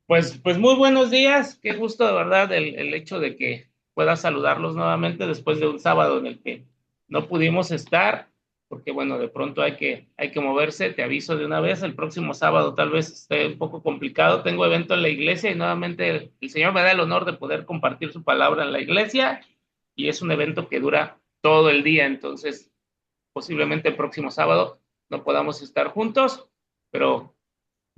Pues muy buenos días, qué gusto de verdad el hecho de que pueda saludarlos nuevamente después de un sábado en el que no pudimos estar, porque bueno, de pronto hay que moverse, te aviso de una vez, el próximo sábado tal vez esté un poco complicado, tengo evento en la iglesia y nuevamente el Señor me da el honor de poder compartir su palabra en la iglesia y es un evento que dura todo el día, entonces posiblemente el próximo sábado no podamos estar juntos, pero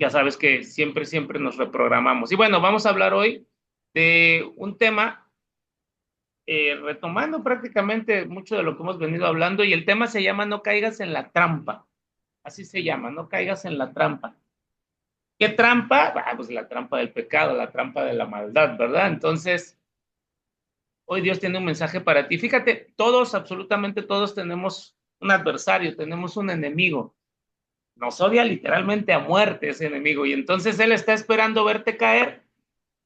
ya sabes que siempre nos reprogramamos. Y bueno, vamos a hablar hoy de un tema, retomando prácticamente mucho de lo que hemos venido hablando, y el tema se llama No caigas en la trampa. Así se llama, no caigas en la trampa. ¿Qué trampa? Pues la trampa del pecado, la trampa de la maldad, ¿verdad? Entonces, hoy Dios tiene un mensaje para ti. Fíjate, todos, absolutamente todos tenemos un adversario, tenemos un enemigo. Nos odia literalmente a muerte ese enemigo, y entonces Él está esperando verte caer.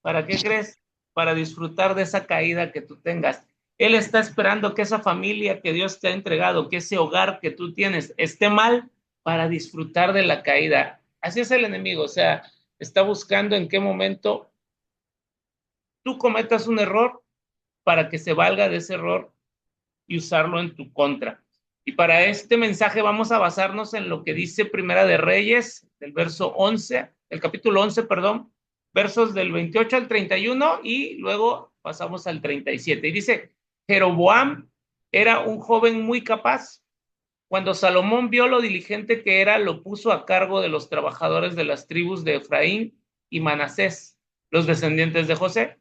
¿Para qué crees? Para disfrutar de esa caída que tú tengas. Él está esperando que esa familia que Dios te ha entregado, que ese hogar que tú tienes esté mal para disfrutar de la caída. Así es el enemigo, o sea, está buscando en qué momento tú cometas un error para que se valga de ese error y usarlo en tu contra. Y para este mensaje vamos a basarnos en lo que dice Primera de Reyes, del verso 11, el capítulo 11, perdón, versos del 28 al 31 y luego pasamos al 37. Y dice, Jeroboam era un joven muy capaz. Cuando Salomón vio lo diligente que era, lo puso a cargo de los trabajadores de las tribus de Efraín y Manasés, los descendientes de José.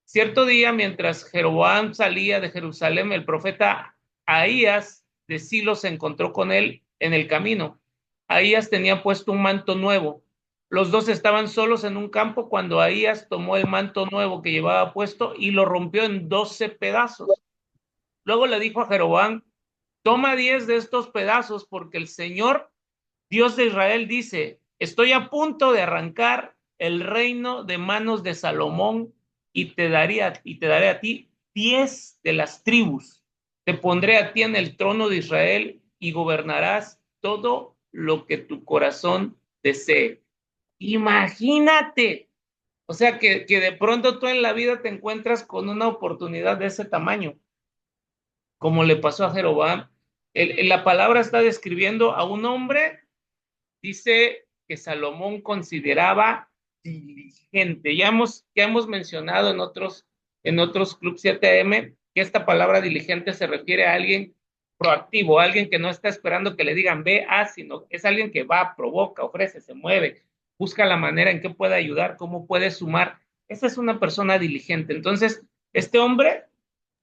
Cierto día, mientras Jeroboam salía de Jerusalén, el profeta Ahías de Silo se encontró con él en el camino. Ahías tenía puesto un manto nuevo. Los dos estaban solos en un campo cuando Ahías tomó el manto nuevo que llevaba puesto y lo rompió en 12 pedazos. Luego le dijo a Jeroboam, toma 10 de estos pedazos porque el Señor, Dios de Israel, dice, estoy a punto de arrancar el reino de manos de Salomón y te daré a ti 10 de las tribus. Te pondré a ti en el trono de Israel y gobernarás todo lo que tu corazón desee. Imagínate. O sea, que de pronto tú en la vida te encuentras con una oportunidad de ese tamaño, como le pasó a Jeroboam. La palabra está describiendo a un hombre, dice que Salomón consideraba diligente. Ya hemos mencionado en otros Club 7am que esta palabra diligente se refiere a alguien proactivo, a alguien que no está esperando que le digan ve, haz, sino es alguien que va, provoca, ofrece, se mueve, busca la manera en que puede ayudar, cómo puede sumar. Esa es una persona diligente. Entonces, este hombre,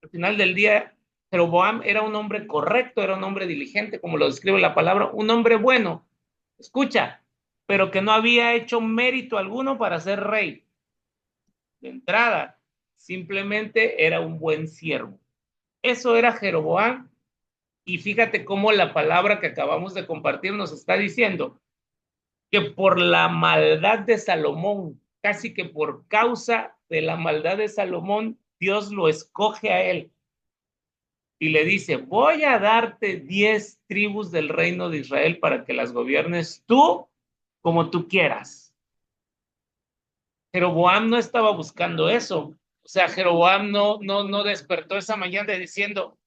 al final del día, Jeroboam era un hombre correcto, era un hombre diligente, como lo describe la palabra, un hombre bueno. Escucha, pero que no había hecho mérito alguno para ser rey. De entrada, simplemente era un buen siervo. Eso era Jeroboam. Y fíjate cómo la palabra que acabamos de compartir nos está diciendo que por la maldad de Salomón, casi que por causa de la maldad de Salomón, Dios lo escoge a él y le dice, voy a darte 10 tribus del reino de Israel para que las gobiernes tú como tú quieras. Jeroboam no estaba buscando eso. O sea, Jeroboam no despertó esa mañana diciendo,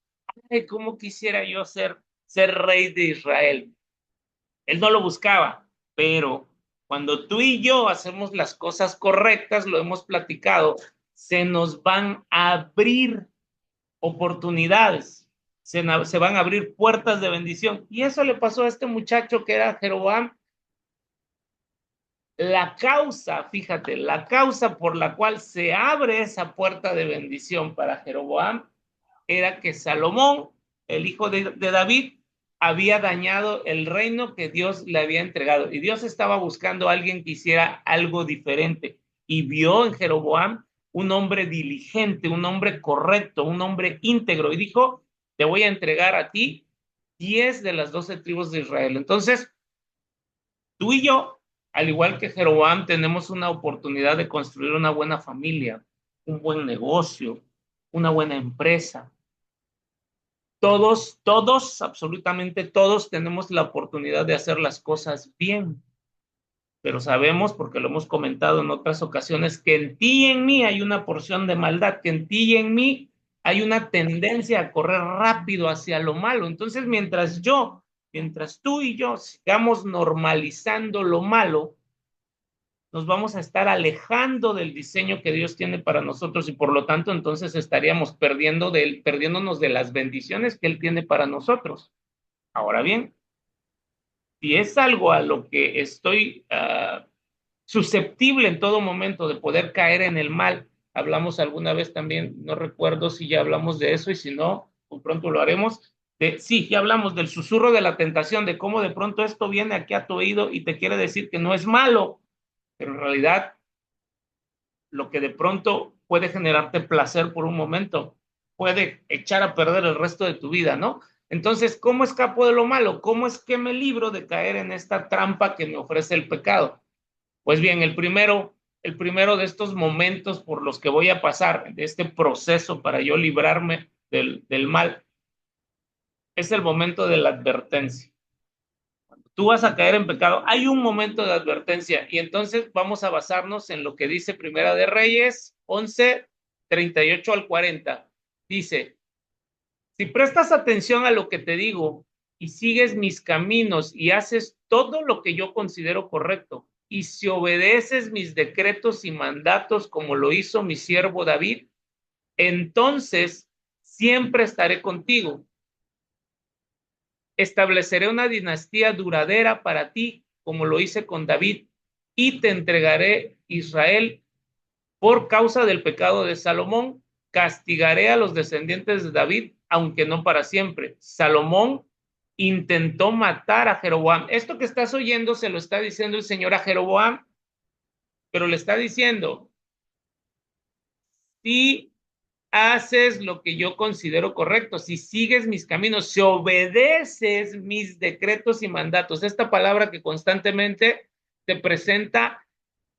ay, cómo quisiera yo ser rey de Israel. Él no lo buscaba, pero cuando tú y yo hacemos las cosas correctas, lo hemos platicado, se nos van a abrir oportunidades, se van a abrir puertas de bendición. Y eso le pasó a este muchacho que era Jeroboam. La causa, fíjate, la causa por la cual se abre esa puerta de bendición para Jeroboam era que Salomón, el hijo de David, había dañado el reino que Dios le había entregado. Y Dios estaba buscando a alguien que hiciera algo diferente. Y vio en Jeroboam un hombre diligente, un hombre correcto, un hombre íntegro. Y dijo, te voy a entregar a ti 10 de las 12 tribus de Israel. Entonces, tú y yo, al igual que Jeroboam, tenemos una oportunidad de construir una buena familia, un buen negocio, una buena empresa. Todos, absolutamente todos tenemos la oportunidad de hacer las cosas bien. pero sabemos, porque lo hemos comentado en otras ocasiones, que en ti y en mí hay una porción de maldad, que en ti y en mí hay una tendencia a correr rápido hacia lo malo. Entonces, mientras tú y yo sigamos normalizando lo malo, nos vamos a estar alejando del diseño que Dios tiene para nosotros y por lo tanto entonces estaríamos perdiéndonos de las bendiciones que Él tiene para nosotros. Ahora bien, si es algo a lo que estoy susceptible en todo momento de poder caer en el mal, hablamos alguna vez también, no recuerdo si ya hablamos de eso y si no, muy pronto lo haremos. Sí, ya hablamos del susurro de la tentación, de cómo de pronto esto viene aquí a tu oído y te quiere decir que no es malo, pero en realidad lo que de pronto puede generarte placer por un momento, puede echar a perder el resto de tu vida, ¿no? Entonces, ¿cómo escapo de lo malo? ¿Cómo es que me libro de caer en esta trampa que me ofrece el pecado? Pues bien, el primero de estos momentos por los que voy a pasar, de este proceso para yo librarme del mal, es el momento de la advertencia. Tú vas a caer en pecado. Hay un momento de advertencia y entonces vamos a basarnos en lo que dice Primera de Reyes 11, 38 al 40. Dice, si prestas atención a lo que te digo y sigues mis caminos y haces todo lo que yo considero correcto, y si obedeces mis decretos y mandatos como lo hizo mi siervo David, entonces siempre estaré contigo. Estableceré una dinastía duradera para ti, como lo hice con David, y te entregaré Israel por causa del pecado de Salomón. Castigaré a los descendientes de David, aunque no para siempre. Salomón intentó matar a Jeroboam. Esto que estás oyendo se lo está diciendo el Señor a Jeroboam, pero le está diciendo, si haces lo que yo considero correcto, si sigues mis caminos, si obedeces mis decretos y mandatos, esta palabra que constantemente te presenta,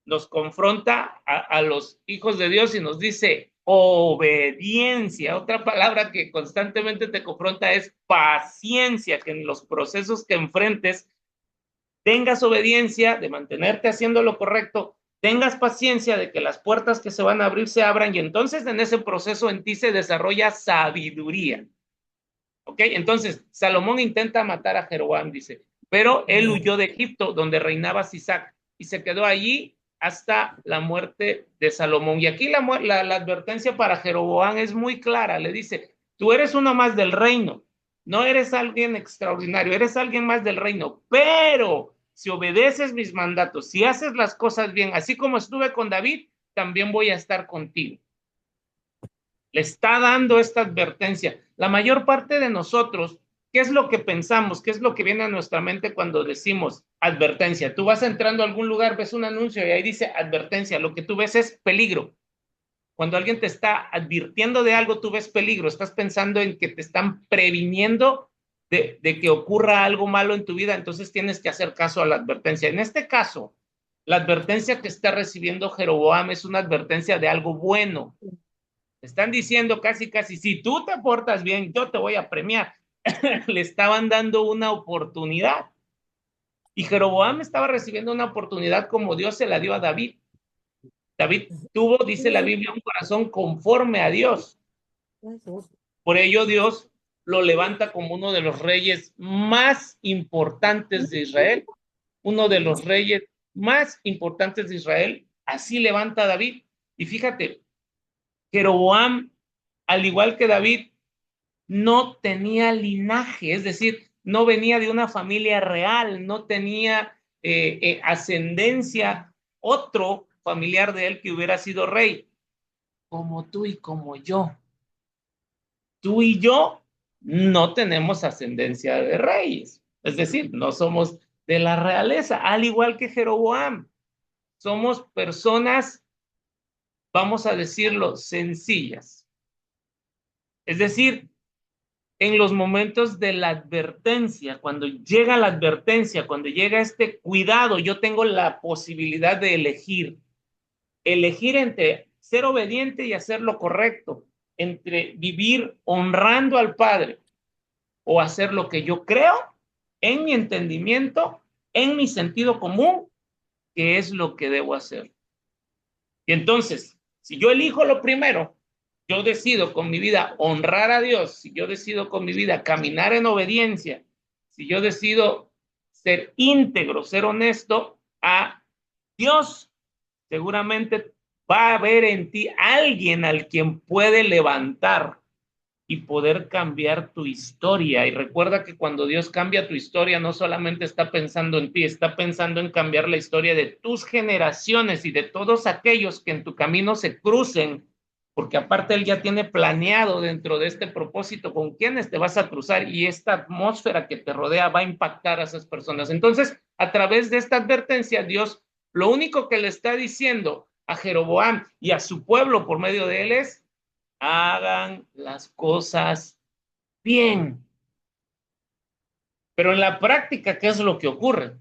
nos confronta a los hijos de Dios y nos dice obediencia. Otra palabra que constantemente te confronta es paciencia, que en los procesos que enfrentes tengas obediencia de mantenerte haciendo lo correcto, tengas paciencia de que las puertas que se van a abrir se abran y entonces en ese proceso en ti se desarrolla sabiduría. ¿Ok? Entonces, Salomón intenta matar a Jeroboam, dice, pero él huyó de Egipto, donde reinaba Sisac, y se quedó allí hasta la muerte de Salomón. Y aquí la advertencia para Jeroboam es muy clara, le dice, tú eres uno más del reino, no eres alguien extraordinario, eres alguien más del reino, pero si obedeces mis mandatos, si haces las cosas bien, así como estuve con David, también voy a estar contigo. Le está dando esta advertencia. La mayor parte de nosotros, ¿qué es lo que pensamos? ¿Qué es lo que viene a nuestra mente cuando decimos advertencia? Tú vas entrando a algún lugar, ves un anuncio y ahí dice advertencia. Lo que tú ves es peligro. Cuando alguien te está advirtiendo de algo, tú ves peligro. Estás pensando en que te están previniendo de que ocurra algo malo en tu vida, entonces tienes que hacer caso a la advertencia. En este caso, la advertencia que está recibiendo Jeroboam es una advertencia de algo bueno. Están diciendo casi, casi, si tú te portas bien, yo te voy a premiar. Le estaban dando una oportunidad. Y Jeroboam estaba recibiendo una oportunidad como Dios se la dio a David. David tuvo, dice la Biblia, un corazón conforme a Dios. Por ello Dios lo levanta como uno de los reyes más importantes de Israel. Uno de los reyes más importantes de Israel. Así levanta a David. Y fíjate, Jeroboam, al igual que David, no tenía linaje, es decir, no venía de una familia real, no tenía ascendencia, otro familiar de él que hubiera sido rey, como tú y como yo. Tú y yo no tenemos ascendencia de reyes, es decir, no somos de la realeza, al igual que Jeroboam. Somos personas, vamos a decirlo, sencillas. Es decir, en los momentos de la advertencia, cuando llega la advertencia, cuando llega este cuidado, yo tengo la posibilidad de elegir entre ser obediente y hacer lo correcto, entre vivir honrando al Padre o hacer lo que yo creo en mi entendimiento, en mi sentido común qué es lo que debo hacer. Y entonces, si yo elijo lo primero, yo decido con mi vida honrar a Dios, si yo decido con mi vida caminar en obediencia, si yo decido ser íntegro, ser honesto a Dios, seguramente va a haber en ti alguien al quien puede levantar y poder cambiar tu historia. Y recuerda que cuando Dios cambia tu historia, no solamente está pensando en ti, está pensando en cambiar la historia de tus generaciones y de todos aquellos que en tu camino se crucen, porque aparte Él ya tiene planeado dentro de este propósito con quiénes te vas a cruzar y esta atmósfera que te rodea va a impactar a esas personas. Entonces, a través de esta advertencia, Dios lo único que le está diciendo a Jeroboam y a su pueblo por medio de él es: hagan las cosas bien. Pero en la práctica, ¿qué es lo que ocurre?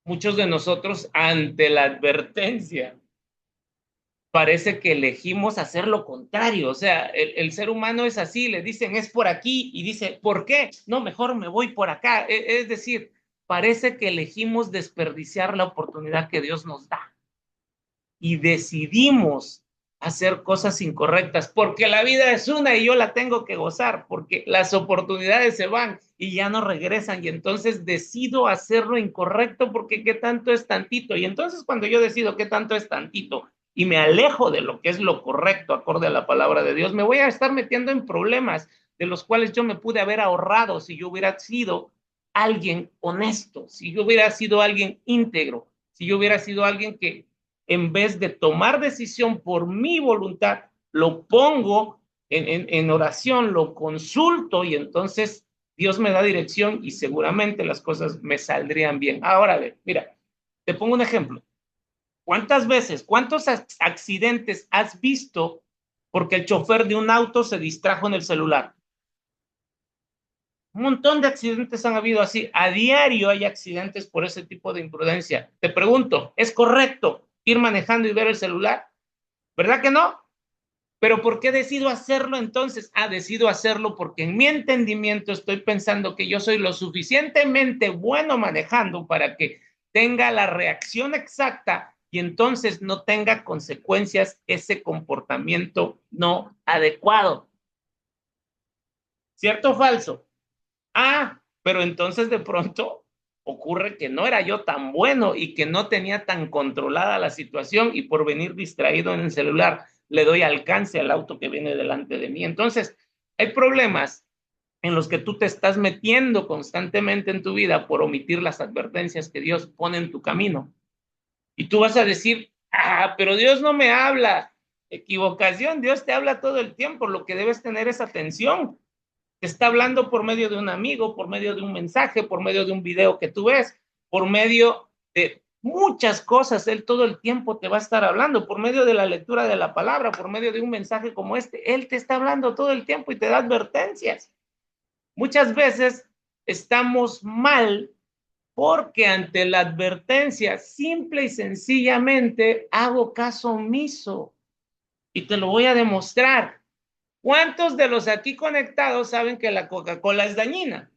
Muchos de nosotros, ante la advertencia, parece que elegimos hacer lo contrario. O sea, el ser humano es así, le dicen es por aquí y dice, ¿por qué? No, mejor me voy por acá. Es decir, parece que elegimos desperdiciar la oportunidad que Dios nos da y decidimos hacer cosas incorrectas, porque la vida es una y yo la tengo que gozar, porque las oportunidades se van y ya no regresan, y entonces decido hacer lo incorrecto porque qué tanto es tantito. Y entonces cuando yo decido qué tanto es tantito y me alejo de lo que es lo correcto acorde a la palabra de Dios, me voy a estar metiendo en problemas de los cuales yo me pude haber ahorrado si yo hubiera sido alguien honesto, si yo hubiera sido alguien íntegro, si yo hubiera sido alguien que en vez de tomar decisión por mi voluntad, lo pongo en oración, lo consulto y entonces Dios me da dirección y seguramente las cosas me saldrían bien. Ahora, mira, te pongo un ejemplo. ¿Cuántas veces, cuántos accidentes has visto porque el chofer de un auto se distrajo en el celular? Un montón de accidentes han habido así. A diario hay accidentes por ese tipo de imprudencia. Te pregunto, ¿es correcto ir manejando y ver el celular? ¿Verdad que no? Pero ¿por qué decido hacerlo entonces? Decido hacerlo porque en mi entendimiento estoy pensando que yo soy lo suficientemente bueno manejando para que tenga la reacción exacta y entonces no tenga consecuencias ese comportamiento no adecuado. ¿Cierto o falso? Pero entonces de pronto ocurre que no era yo tan bueno y que no tenía tan controlada la situación y por venir distraído en el celular le doy alcance al auto que viene delante de mí. Entonces, hay problemas en los que tú te estás metiendo constantemente en tu vida por omitir las advertencias que Dios pone en tu camino. Y tú vas a decir, pero Dios no me habla. Equivocación, Dios te habla todo el tiempo, lo que debes tener es atención. Te está hablando por medio de un amigo, por medio de un mensaje, por medio de un video que tú ves, por medio de muchas cosas. Él todo el tiempo te va a estar hablando, por medio de la lectura de la palabra, por medio de un mensaje como este. Él te está hablando todo el tiempo y te da advertencias. Muchas veces estamos mal porque ante la advertencia simple y sencillamente hago caso omiso. Y te lo voy a demostrar. ¿Cuántos de los aquí conectados saben que la Coca-Cola es dañina?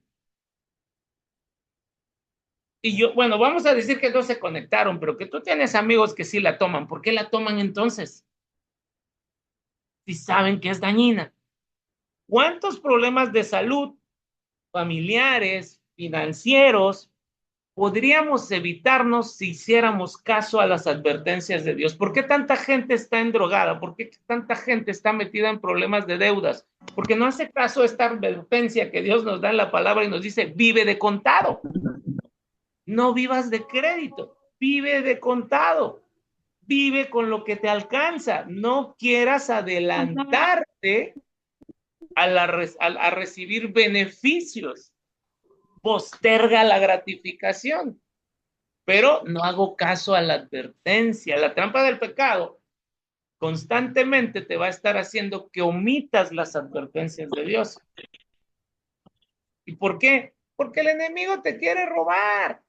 Y yo, bueno, vamos a decir que no se conectaron, pero que tú tienes amigos que sí la toman. ¿Por qué la toman entonces? Si saben que es dañina. ¿Cuántos problemas de salud, familiares, financieros, podríamos evitarnos si hiciéramos caso a las advertencias de Dios? ¿Por qué tanta gente está endrogada? ¿Por qué tanta gente está metida en problemas de deudas? Porque no hace caso a esta advertencia que Dios nos da en la palabra y nos dice, vive de contado. No vivas de crédito, vive de contado, vive con lo que te alcanza. No quieras adelantarte a recibir beneficios. Posterga la gratificación, pero no hago caso a la advertencia. La trampa del pecado constantemente te va a estar haciendo que omitas las advertencias de Dios. ¿Y por qué? Porque el enemigo te quiere robar.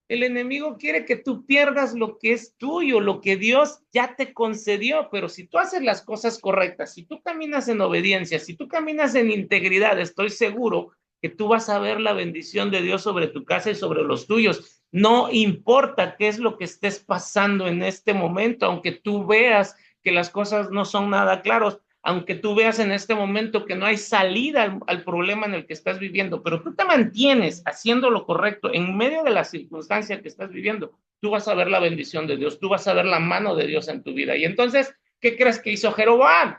El enemigo quiere que tú pierdas lo que es tuyo, lo que Dios ya te concedió, pero si tú haces las cosas correctas, si tú caminas en obediencia, si tú caminas en integridad, estoy seguro que tú vas a ver la bendición de Dios sobre tu casa y sobre los tuyos. No importa qué es lo que estés pasando en este momento, aunque tú veas que las cosas no son nada claros, aunque tú veas en este momento que no hay salida al problema en el que estás viviendo, pero tú te mantienes haciendo lo correcto en medio de la circunstancia que estás viviendo, tú vas a ver la bendición de Dios, tú vas a ver la mano de Dios en tu vida. Y entonces, ¿qué crees que hizo Jeroboam?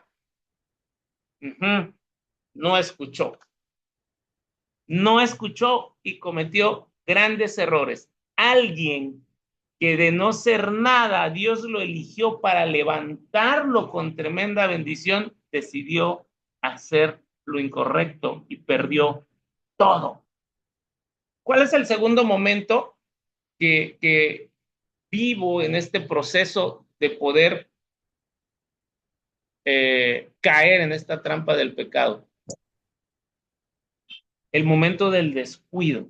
No escuchó. No escuchó y cometió grandes errores. Alguien que de no ser nada, Dios lo eligió para levantarlo con tremenda bendición, decidió hacer lo incorrecto y perdió todo. ¿Cuál es el segundo momento que vivo en este proceso de poder caer en esta trampa del pecado? El momento del descuido.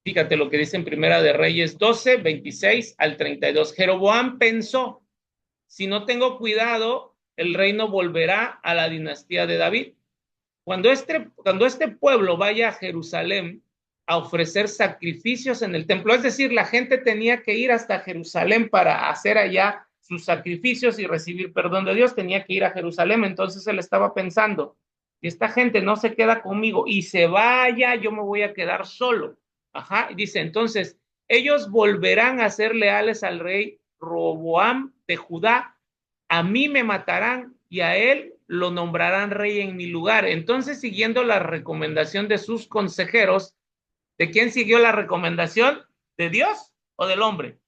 Fíjate lo que dice en Primera de Reyes 12, 26 al 32. Jeroboam pensó, si no tengo cuidado, el reino volverá a la dinastía de David. Cuando este pueblo vaya a Jerusalén a ofrecer sacrificios en el templo, es decir, la gente tenía que ir hasta Jerusalén para hacer allá sus sacrificios y recibir perdón de Dios, tenía que ir a Jerusalén. Entonces él estaba pensando, si esta gente no se queda conmigo y se vaya, yo me voy a quedar solo. Ajá, dice, entonces, ellos volverán a ser leales al rey Roboam de Judá, a mí me matarán y a él lo nombrarán rey en mi lugar. Entonces, siguiendo la recomendación de sus consejeros, ¿de quién siguió la recomendación? ¿De Dios o del hombre?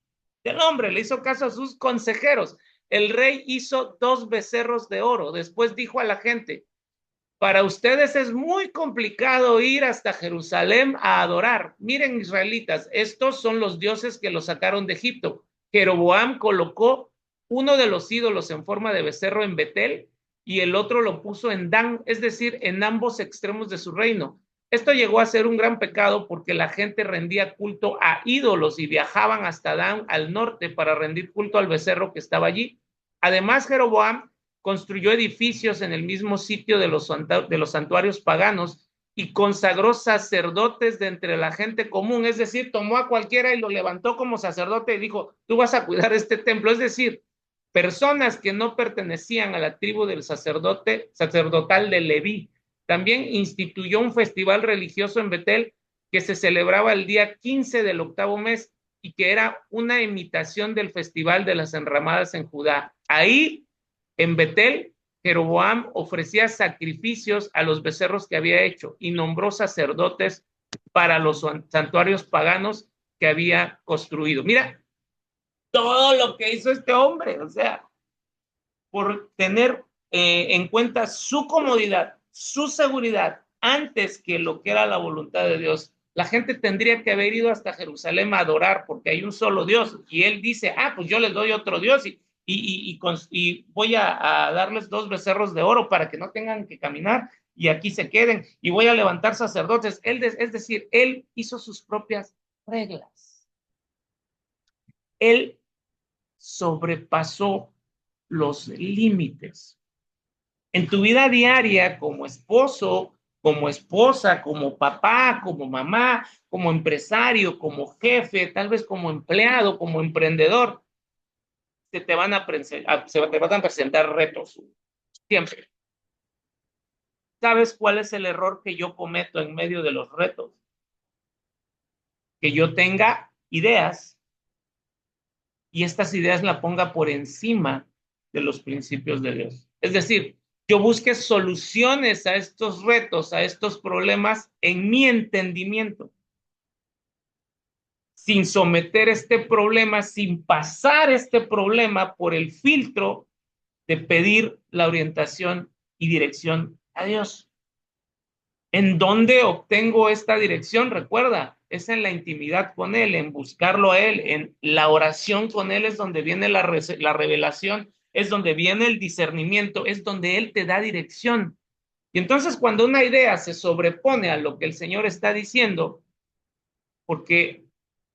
Del hombre, le hizo caso a sus consejeros. El rey hizo 2 becerros de oro. Después dijo a la gente, para ustedes es muy complicado ir hasta Jerusalén a adorar. Miren, israelitas, estos son los dioses que los sacaron de Egipto. Jeroboam colocó uno de los ídolos en forma de becerro en Betel y el otro lo puso en Dan, es decir, en ambos extremos de su reino. Esto llegó a ser un gran pecado porque la gente rendía culto a ídolos y viajaban hasta Dan al norte para rendir culto al becerro que estaba allí. Además, Jeroboam construyó edificios en el mismo sitio de los santuarios paganos y consagró sacerdotes de entre la gente común, es decir, tomó a cualquiera y lo levantó como sacerdote y dijo, tú vas a cuidar este templo, es decir, personas que no pertenecían a la tribu del sacerdotal de Leví. También instituyó un festival religioso en Betel que se celebraba el día 15 del octavo mes y que era una imitación del festival de las enramadas en Judá. Ahí en Betel, Jeroboam ofrecía sacrificios a los becerros que había hecho y nombró sacerdotes para los santuarios paganos que había construido. Mira todo lo que hizo este hombre, o sea, por tener en cuenta su comodidad, su seguridad, antes que lo que era la voluntad de Dios. La gente tendría que haber ido hasta Jerusalén a adorar porque hay un solo Dios y él dice, pues yo les doy otro Dios y voy a darles 2 becerros de oro para que no tengan que caminar y aquí se queden y voy a levantar sacerdotes. Es decir, él hizo sus propias reglas. Él sobrepasó los límites. En tu vida diaria, como esposo, como esposa, como papá, como mamá, como empresario, como jefe, tal vez como empleado, como emprendedor, se te van a presentar retos siempre. ¿Sabes cuál es el error que yo cometo en medio de los retos? Que yo tenga ideas y estas ideas la ponga por encima de los principios de Dios. Es decir, yo busque soluciones a estos retos, a estos problemas en mi entendimiento, sin someter este problema, sin pasar este problema por el filtro de pedir la orientación y dirección a Dios. ¿En dónde obtengo esta dirección? Recuerda, es en la intimidad con Él, en buscarlo a Él, en la oración con Él es donde viene la revelación, es donde viene el discernimiento, es donde Él te da dirección. Y entonces cuando una idea se sobrepone a lo que el Señor está diciendo, porque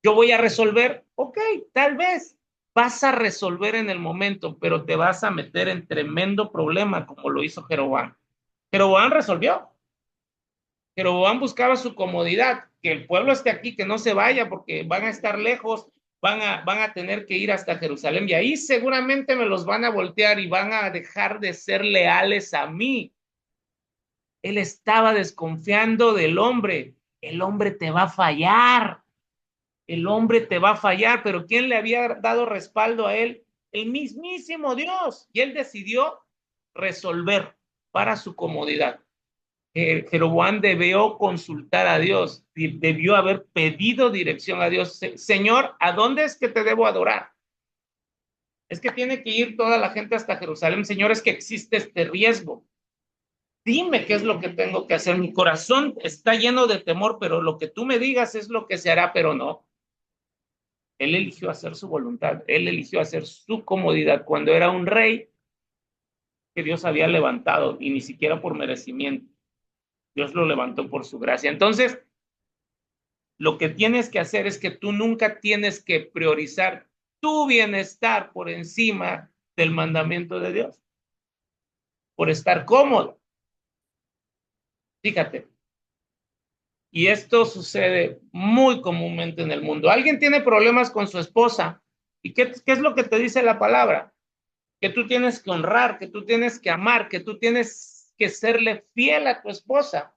yo voy a resolver, ok, tal vez vas a resolver en el momento, pero te vas a meter en tremendo problema como lo hizo Jeroboam. Jeroboam resolvió. Jeroboam buscaba su comodidad. que el pueblo esté aquí, que no se vaya, porque van a estar lejos, van a tener que ir hasta Jerusalén, y ahí seguramente me los van a voltear y van a dejar de ser leales a mí. Él estaba desconfiando del hombre. El hombre te va a fallar. El hombre te va a fallar, pero ¿quién le había dado respaldo a él? El mismísimo Dios. Y él decidió resolver para su comodidad. Jeroboam debió consultar a Dios, debió haber pedido dirección a Dios. Señor, ¿a dónde es que te debo adorar? Es que tiene que ir toda la gente hasta Jerusalén. Señor, es que existe este riesgo. Dime qué es lo que tengo que hacer. Mi corazón está lleno de temor, pero lo que tú me digas es lo que se hará, pero no. Él eligió hacer su voluntad, él eligió hacer su comodidad cuando era un rey que Dios había levantado y ni siquiera por merecimiento. Dios lo levantó por su gracia. Entonces, lo que tienes que hacer es que tú nunca tienes que priorizar tu bienestar por encima del mandamiento de Dios, por estar cómodo. Fíjate, y esto sucede muy comúnmente en el mundo. Alguien tiene problemas con su esposa. ¿Y qué es lo que te dice la palabra? Que tú tienes que honrar, que tú tienes que amar, que tú tienes que serle fiel a tu esposa.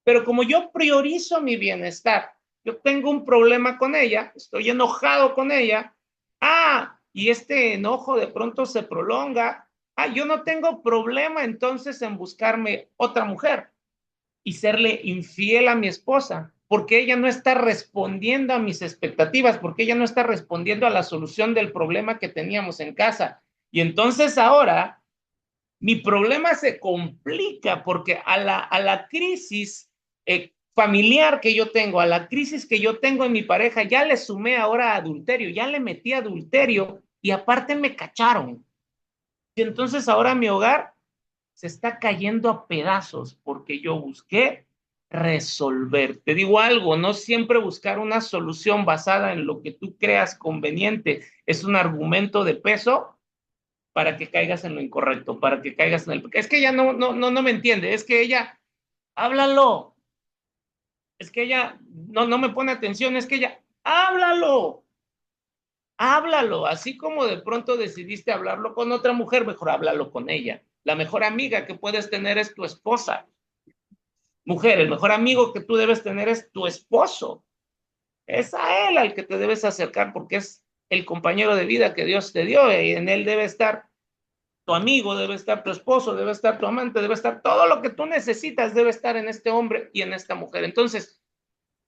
Pero como yo priorizo mi bienestar, yo tengo un problema con ella, estoy enojado con ella, y este enojo de pronto se prolonga, yo no tengo problema entonces en buscarme otra mujer y serle infiel a mi esposa, porque ella no está respondiendo a mis expectativas, porque ella no está respondiendo a la solución del problema que teníamos en casa. Y entonces ahora mi problema se complica porque a la crisis familiar que yo tengo, a la crisis que yo tengo en mi pareja, ya le sumé ahora adulterio, ya le metí adulterio y aparte me cacharon. Y entonces ahora mi hogar se está cayendo a pedazos porque yo busqué resolver. Te digo algo, no siempre buscar una solución basada en lo que tú creas conveniente es un argumento de peso para que caigas en lo incorrecto, para que caigas en el... Es que ella no me entiende, es que ella, háblalo, es que ella no me pone atención, es que ella, háblalo, háblalo, así como de pronto decidiste hablarlo con otra mujer, mejor háblalo con ella. La mejor amiga que puedes tener es tu esposa. Mujer, el mejor amigo que tú debes tener es tu esposo. Es a él al que te debes acercar porque es el compañero de vida que Dios te dio y en él debe estar tu amigo, debe estar tu esposo, debe estar tu amante, debe estar todo lo que tú necesitas, debe estar en este hombre y en esta mujer. Entonces,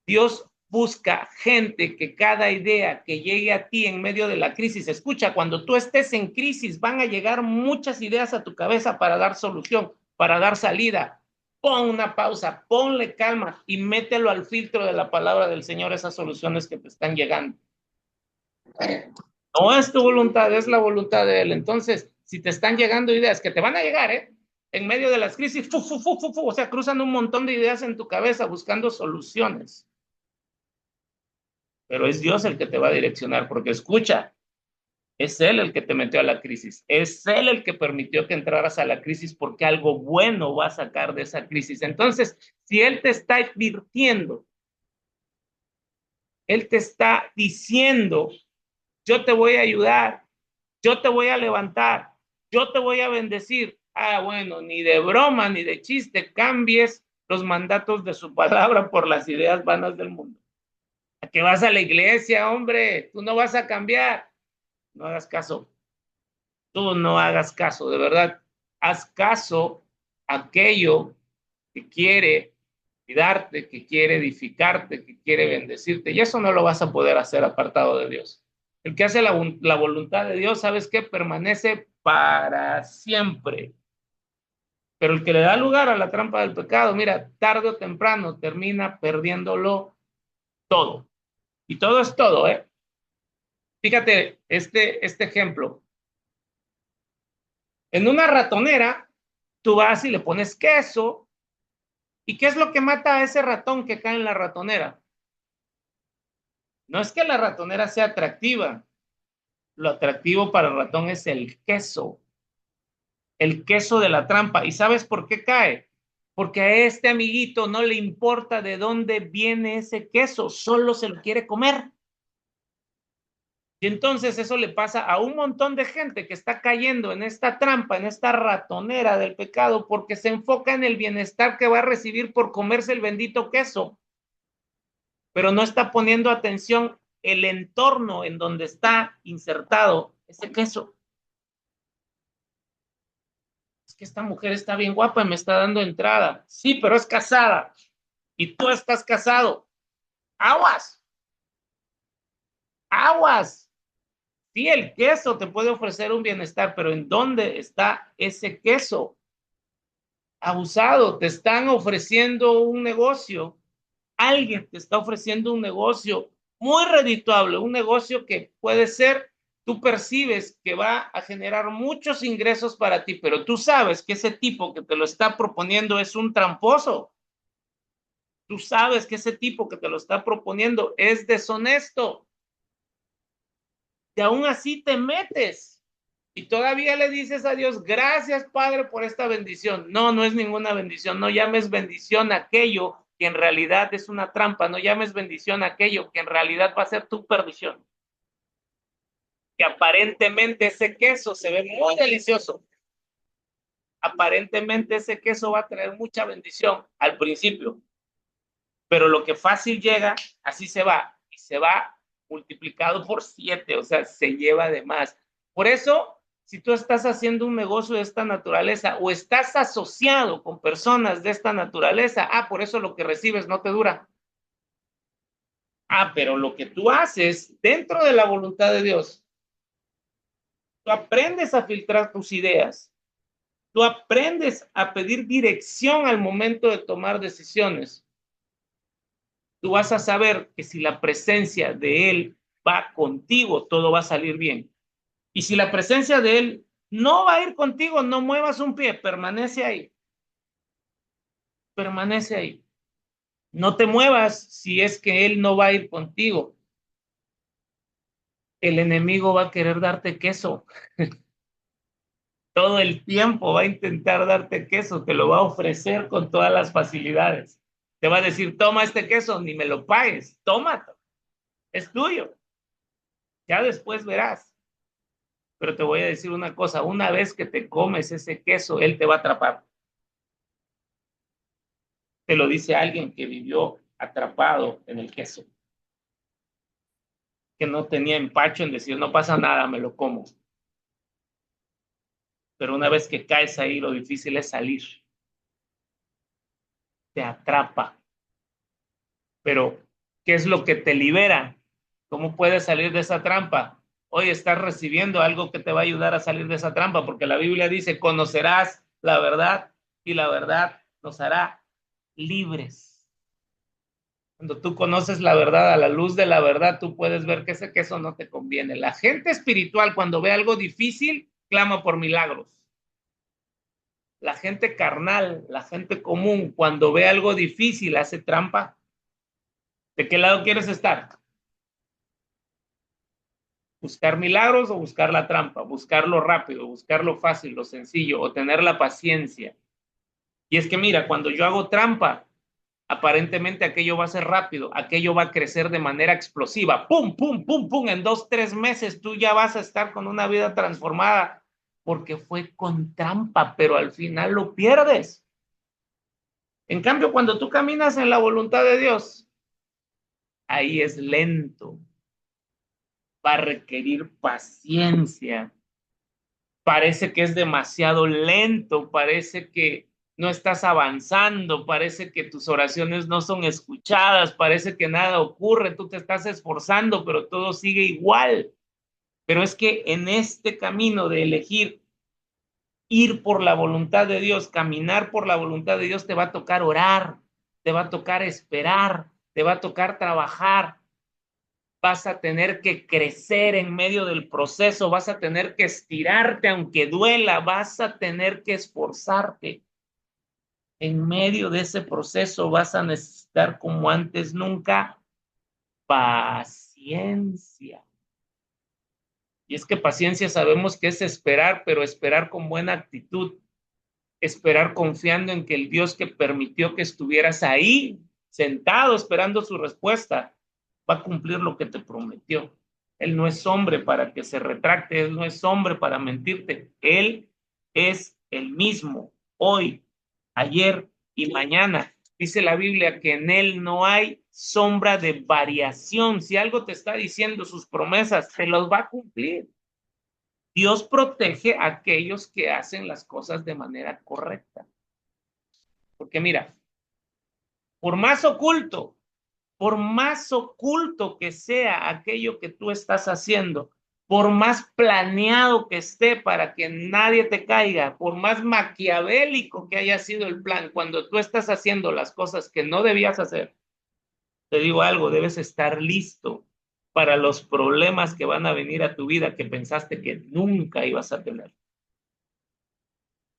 Dios busca gente que cada idea que llegue a ti en medio de la crisis, escucha, cuando tú estés en crisis van a llegar muchas ideas a tu cabeza para dar solución, para dar salida. Pon una pausa, ponle calma y mételo al filtro de la palabra del Señor esas soluciones que te están llegando. No es tu voluntad, es la voluntad de Él. Entonces, si te están llegando ideas que te van a llegar, en medio de las crisis, o sea, cruzan un montón de ideas en tu cabeza buscando soluciones. Pero es Dios el que te va a direccionar, porque escucha, es Él el que te metió a la crisis, es Él el que permitió que entraras a la crisis porque algo bueno va a sacar de esa crisis. Entonces, si Él te está advirtiendo, Él te está diciendo, yo te voy a ayudar, yo te voy a levantar, yo te voy a bendecir. Bueno, ni de broma ni de chiste cambies los mandatos de su palabra por las ideas vanas del mundo. ¿A qué vas a la iglesia, hombre? Tú no vas a cambiar. No hagas caso. Tú no hagas caso, de verdad. Haz caso a aquello que quiere cuidarte, que quiere edificarte, que quiere bendecirte. Y eso no lo vas a poder hacer apartado de Dios. El que hace la voluntad de Dios, ¿sabes qué? Permanece para siempre. Pero el que le da lugar a la trampa del pecado, mira, tarde o temprano termina perdiéndolo todo. Y todo es todo, ¿eh? Fíjate este ejemplo. En una ratonera, tú vas y le pones queso. ¿Y qué es lo que mata a ese ratón que cae en la ratonera? No es que la ratonera sea atractiva. Lo atractivo para el ratón es el queso de la trampa. ¿Y sabes por qué cae? porque a este amiguito no le importa de dónde viene ese queso, solo se lo quiere comer. Y entonces eso le pasa a un montón de gente que está cayendo en esta trampa, en esta ratonera del pecado, porque se enfoca en el bienestar que va a recibir por comerse el bendito queso, pero no está poniendo atención el entorno en donde está insertado ese queso. Es que esta mujer está bien guapa y me está dando entrada. Sí, pero es casada y tú estás casado. Aguas, aguas. Sí, el queso te puede ofrecer un bienestar, pero ¿en dónde está ese queso? Abusado, te están ofreciendo un negocio, alguien te está ofreciendo un negocio muy redituable, un negocio que puede ser, tú percibes que va a generar muchos ingresos para ti, pero tú sabes que ese tipo que te lo está proponiendo es un tramposo. Tú sabes que ese tipo que te lo está proponiendo es deshonesto y aún así te metes. Y todavía le dices a Dios, gracias Padre por esta bendición. No, no es ninguna bendición. No llames bendición a aquello que en realidad es una trampa. No llames bendición a aquello que en realidad va a ser tu perdición. Que aparentemente ese queso se ve muy delicioso. Aparentemente ese queso va a tener mucha bendición al principio. Pero lo que fácil llega, así se va. Y se va multiplicado por 7. O sea, se lleva de más. Por eso si tú estás haciendo un negocio de esta naturaleza o estás asociado con personas de esta naturaleza, por eso lo que recibes no te dura. Pero lo que tú haces dentro de la voluntad de Dios, tú aprendes a filtrar tus ideas, tú aprendes a pedir dirección al momento de tomar decisiones. Tú vas a saber que si la presencia de Él va contigo, todo va a salir bien. Y si la presencia de Él no va a ir contigo, no muevas un pie, permanece ahí. Permanece ahí. No te muevas si es que Él no va a ir contigo. El enemigo va a querer darte queso. Todo el tiempo va a intentar darte queso, te lo va a ofrecer con todas las facilidades. Te va a decir, toma este queso, ni me lo pagues, tómalo, es tuyo. Ya después verás. Pero te voy a decir una cosa, una vez que te comes ese queso, Él te va a atrapar. Te lo dice alguien que vivió atrapado en el queso, que no tenía empacho en decir, no pasa nada, me lo como. Pero una vez que caes ahí, lo difícil es salir. Te atrapa. Pero, ¿qué es lo que te libera? ¿Cómo puedes salir de esa trampa? Hoy estás recibiendo algo que te va a ayudar a salir de esa trampa, porque la Biblia dice, conocerás la verdad y la verdad nos hará libres. Cuando tú conoces la verdad, a la luz de la verdad, tú puedes ver que ese queso no te conviene. La gente espiritual, cuando ve algo difícil, clama por milagros. La gente carnal, la gente común, cuando ve algo difícil, hace trampa. ¿De qué lado quieres estar? ¿Buscar milagros o buscar la trampa? Buscar lo rápido, buscar lo fácil, lo sencillo, o tener la paciencia. Y es que mira, cuando yo hago trampa, aparentemente aquello va a ser rápido, aquello va a crecer de manera explosiva. ¡Pum, pum, pum, pum! En 2, 3 meses tú ya vas a estar con una vida transformada porque fue con trampa, pero al final lo pierdes. En cambio, cuando tú caminas en la voluntad de Dios, ahí es lento, va a requerir paciencia. Parece que es demasiado lento, parece que no estás avanzando, parece que tus oraciones no son escuchadas, parece que nada ocurre, tú te estás esforzando, pero todo sigue igual. Pero es que en este camino de elegir ir por la voluntad de Dios, caminar por la voluntad de Dios, te va a tocar orar, te va a tocar esperar, te va a tocar trabajar, vas a tener que crecer en medio del proceso, vas a tener que estirarte aunque duela, vas a tener que esforzarte. En medio de ese proceso vas a necesitar, como antes nunca, paciencia. Y es que paciencia sabemos que es esperar, pero esperar con buena actitud. esperar confiando en que el Dios que permitió que estuvieras ahí, sentado, esperando su respuesta, va a cumplir lo que te prometió. Él no es hombre para que se retracte, Él no es hombre para mentirte. Él es el mismo hoy, ayer y mañana. Dice la Biblia que en Él no hay sombra de variación. Si algo te está diciendo sus promesas, se los va a cumplir. Dios protege a aquellos que hacen las cosas de manera correcta. Porque mira, por más oculto, por más oculto que sea aquello que tú estás haciendo, por más planeado que esté para que nadie te caiga, por más maquiavélico que haya sido el plan, cuando tú estás haciendo las cosas que no debías hacer, te digo algo, debes estar listo para los problemas que van a venir a tu vida que pensaste que nunca ibas a tener.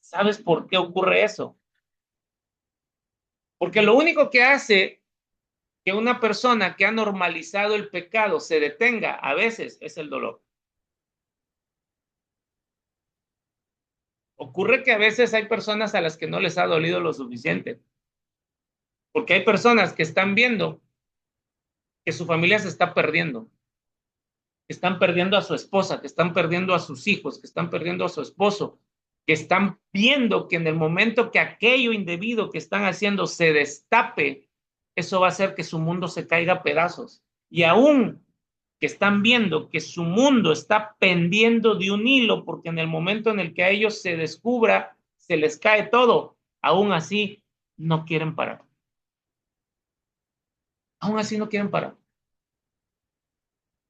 ¿Sabes por qué ocurre eso? Porque lo único que hace que una persona que ha normalizado el pecado se detenga a veces es el dolor. Ocurre que a veces hay personas a las que no les ha dolido lo suficiente, porque hay personas que están viendo que su familia se está perdiendo, que están perdiendo a su esposa, que están perdiendo a sus hijos, que están perdiendo a su esposo, que están viendo que en el momento que aquello indebido que están haciendo se destape, eso va a hacer que su mundo se caiga a pedazos. Y aún que están viendo que su mundo está pendiendo de un hilo, porque en el momento en el que a ellos se descubra, se les cae todo, aún así no quieren parar. Aún así no quieren parar.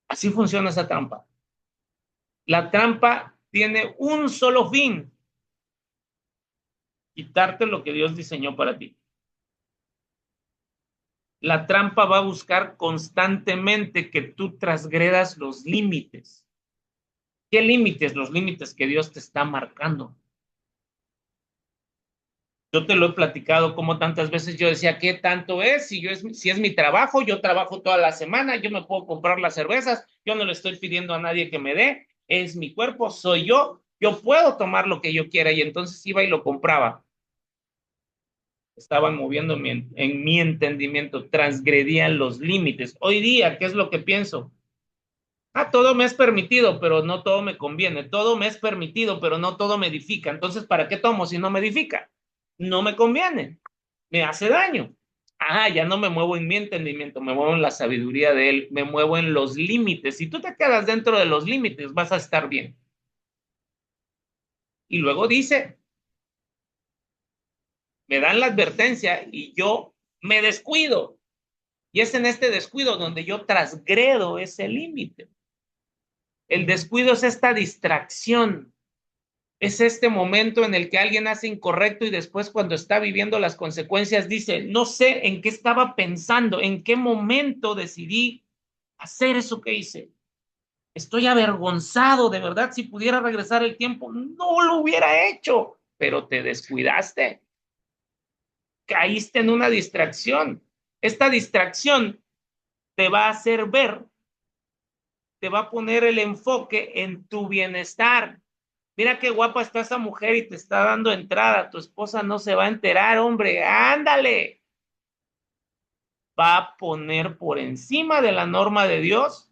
Así funciona esa trampa. La trampa tiene un solo fin: quitarte lo que Dios diseñó para ti. La trampa va a buscar constantemente que tú transgredas los límites. ¿Qué límites? Los límites que Dios te está marcando. Yo te lo he platicado como tantas veces yo decía, ¿qué tanto es? Si es mi trabajo, yo trabajo toda la semana, yo me puedo comprar las cervezas, yo no le estoy pidiendo a nadie que me dé, es mi cuerpo, soy yo puedo tomar lo que yo quiera, y entonces iba y lo compraba. Estaban moviendo en mi entendimiento, transgredían los límites. Hoy día, ¿qué es lo que pienso? Todo me es permitido, pero no todo me conviene. Todo me es permitido, pero no todo me edifica. Entonces, ¿para qué tomo si no me edifica? No me conviene, me hace daño. Ya no me muevo en mi entendimiento, me muevo en la sabiduría de Él, me muevo en los límites. Si tú te quedas dentro de los límites, vas a estar bien. Y luego dice, me dan la advertencia y yo me descuido. Y es en este descuido donde yo transgredo ese límite. El descuido es esta distracción. Es este momento en el que alguien hace incorrecto y después, cuando está viviendo las consecuencias, dice, no sé en qué estaba pensando, en qué momento decidí hacer eso que hice. Estoy avergonzado, de verdad, si pudiera regresar el tiempo, no lo hubiera hecho, pero te descuidaste. Caíste en una distracción. Esta distracción te va a hacer ver, te va a poner el enfoque en tu bienestar. Mira qué guapa está esa mujer y te está dando entrada. Tu esposa no se va a enterar, hombre. Ándale. Va a poner por encima de la norma de Dios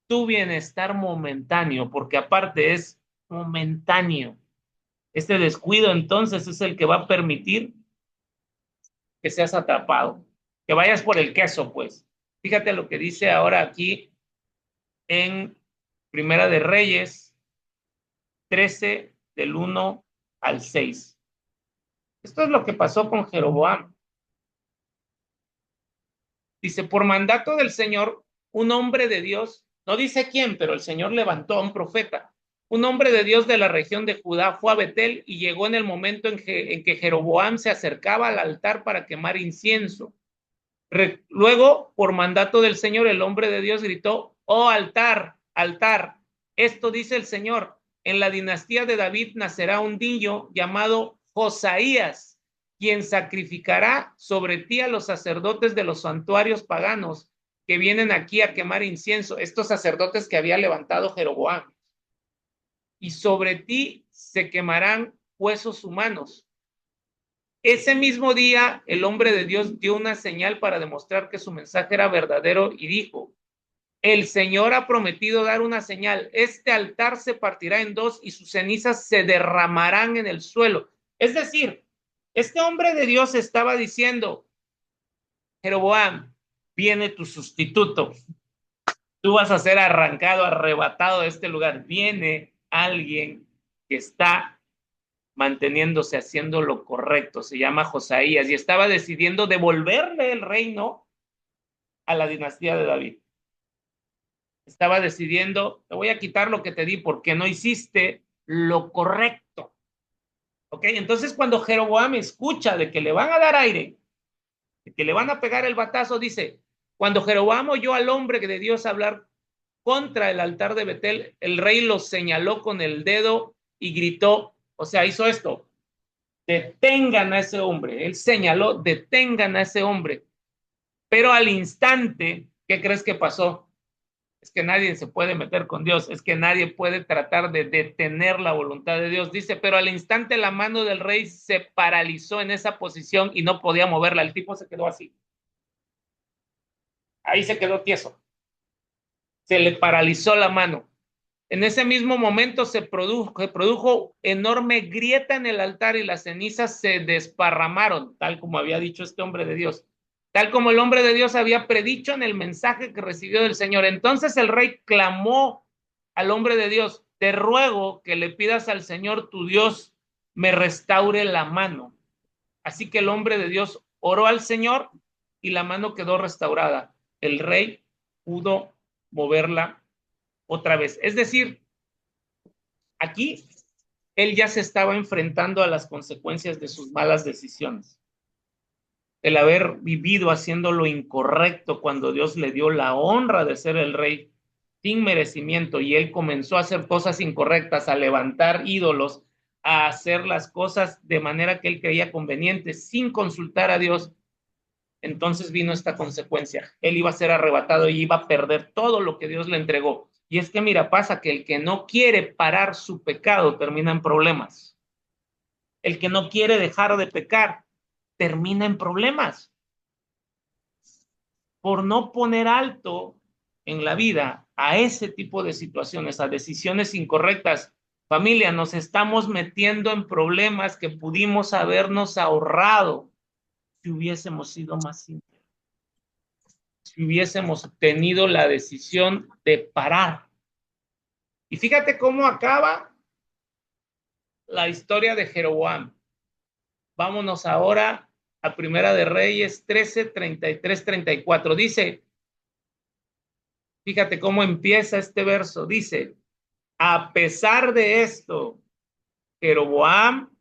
tu bienestar momentáneo, porque aparte es momentáneo. Este descuido entonces es el que va a permitir que seas atrapado, que vayas por el queso, pues. Fíjate lo que dice ahora aquí en Primera de Reyes 13, del 1 al 6. Esto es lo que pasó con Jeroboam. Dice, por mandato del Señor, un hombre de Dios, no dice quién, pero el Señor levantó a un profeta. Un hombre de Dios de la región de Judá fue a Betel y llegó en el momento en que Jeroboam se acercaba al altar para quemar incienso. Luego, por mandato del Señor, el hombre de Dios gritó, oh altar, altar, esto dice el Señor, en la dinastía de David nacerá un niño llamado Josaías, quien sacrificará sobre ti a los sacerdotes de los santuarios paganos que vienen aquí a quemar incienso, estos sacerdotes que había levantado Jeroboam. Y sobre ti se quemarán huesos humanos. Ese mismo día, el hombre de Dios dio una señal para demostrar que su mensaje era verdadero y dijo: el Señor ha prometido dar una señal. Este altar se partirá en dos y sus cenizas se derramarán en el suelo. Es decir, este hombre de Dios estaba diciendo: Jeroboam, viene tu sustituto. Tú vas a ser arrancado, arrebatado de este lugar. Viene alguien que está manteniéndose, haciendo lo correcto. Se llama Josaías y estaba decidiendo devolverle el reino a la dinastía de David. Estaba decidiendo: te voy a quitar lo que te di porque no hiciste lo correcto. ¿Ok? Entonces, cuando Jeroboam escucha de que le van a dar aire, de que le van a pegar el batazo, dice: cuando Jeroboam oyó al hombre de Dios hablar contra el altar de Betel, el rey lo señaló con el dedo y gritó, o sea, hizo esto: detengan a ese hombre. Él señaló: detengan a ese hombre. Pero al instante, ¿qué crees que pasó? Es que nadie se puede meter con Dios, es que nadie puede tratar de detener la voluntad de Dios. Dice: pero al instante la mano del rey se paralizó en esa posición y no podía moverla. El tipo se quedó así. Ahí se quedó tieso. Se le paralizó la mano. En ese mismo momento se produjo enorme grieta en el altar y las cenizas se desparramaron, tal como había dicho este hombre de Dios, tal como el hombre de Dios había predicho en el mensaje que recibió del Señor. Entonces el rey clamó al hombre de Dios: te ruego que le pidas al Señor tu Dios me restaure la mano. Así que el hombre de Dios oró al Señor y la mano quedó restaurada. El rey pudo moverla otra vez. Es decir, aquí él ya se estaba enfrentando a las consecuencias de sus malas decisiones. El haber vivido haciendo lo incorrecto cuando Dios le dio la honra de ser el rey sin merecimiento y él comenzó a hacer cosas incorrectas, a levantar ídolos, a hacer las cosas de manera que él creía conveniente sin consultar a Dios. Entonces vino esta consecuencia. Él iba a ser arrebatado y iba a perder todo lo que Dios le entregó. Y es que mira, pasa que el que no quiere parar su pecado termina en problemas. El que no quiere dejar de pecar termina en problemas por no poner alto en la vida a ese tipo de situaciones, a decisiones incorrectas. Familia, nos estamos metiendo en problemas que pudimos habernos ahorrado si hubiésemos sido más sinceros, si hubiésemos tenido la decisión de parar. Y fíjate cómo acaba la historia de Jeroboam. Vámonos ahora a Primera de Reyes 13, 33, 34. Dice, fíjate cómo empieza este verso. Dice: a pesar de esto, Jeroboam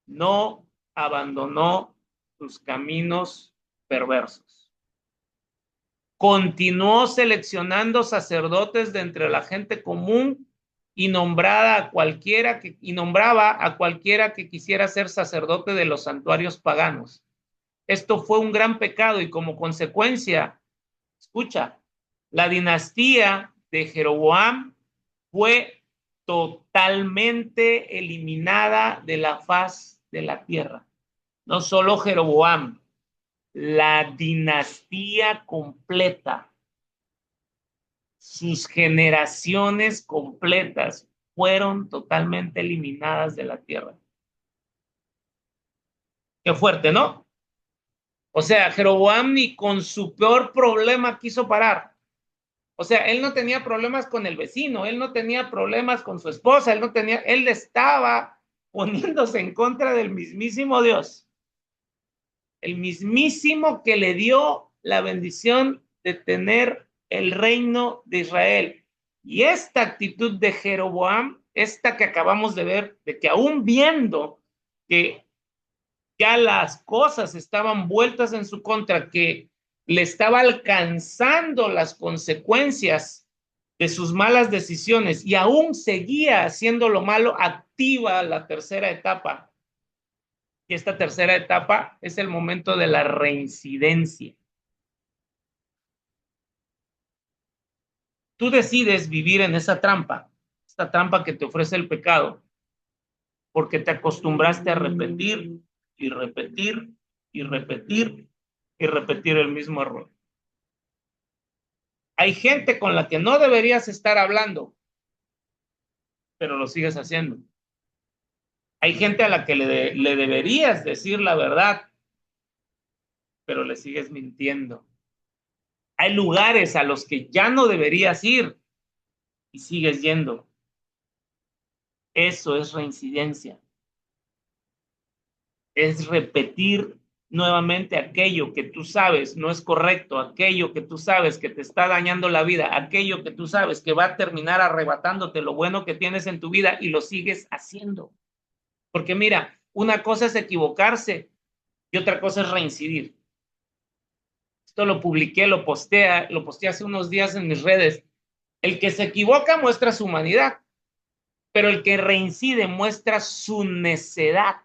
no abandonó sus caminos perversos. Continuó seleccionando sacerdotes de entre la gente común y nombraba a cualquiera que quisiera ser sacerdote de los santuarios paganos. Esto fue un gran pecado y como consecuencia, escucha, la dinastía de Jeroboam fue totalmente eliminada de la faz de la tierra. No solo Jeroboam, la dinastía completa, sus generaciones completas fueron totalmente eliminadas de la tierra. Qué fuerte, ¿no? O sea, Jeroboam ni con su peor problema quiso parar. O sea, él no tenía problemas con el vecino, él no tenía problemas con su esposa, él estaba poniéndose en contra del mismísimo Dios. El mismísimo que le dio la bendición de tener el reino de Israel. Y esta actitud de Jeroboam, esta que acabamos de ver, de que aún viendo que ya las cosas estaban vueltas en su contra, que le estaba alcanzando las consecuencias de sus malas decisiones y aún seguía haciendo lo malo, activa la tercera etapa. Y esta tercera etapa es el momento de la reincidencia. Tú decides vivir en esa trampa, esta trampa que te ofrece el pecado, porque te acostumbraste a repetir y repetir y repetir y repetir el mismo error. Hay gente con la que no deberías estar hablando, pero lo sigues haciendo. Hay gente a la que le deberías decir la verdad, pero le sigues mintiendo. Hay lugares a los que ya no deberías ir y sigues yendo. Eso es reincidencia. Es repetir nuevamente aquello que tú sabes no es correcto, aquello que tú sabes que te está dañando la vida, aquello que tú sabes que va a terminar arrebatándote lo bueno que tienes en tu vida y lo sigues haciendo. Porque mira, una cosa es equivocarse y otra cosa es reincidir. Esto lo publiqué, lo posteé hace unos días en mis redes. El que se equivoca muestra su humanidad, pero el que reincide muestra su necedad.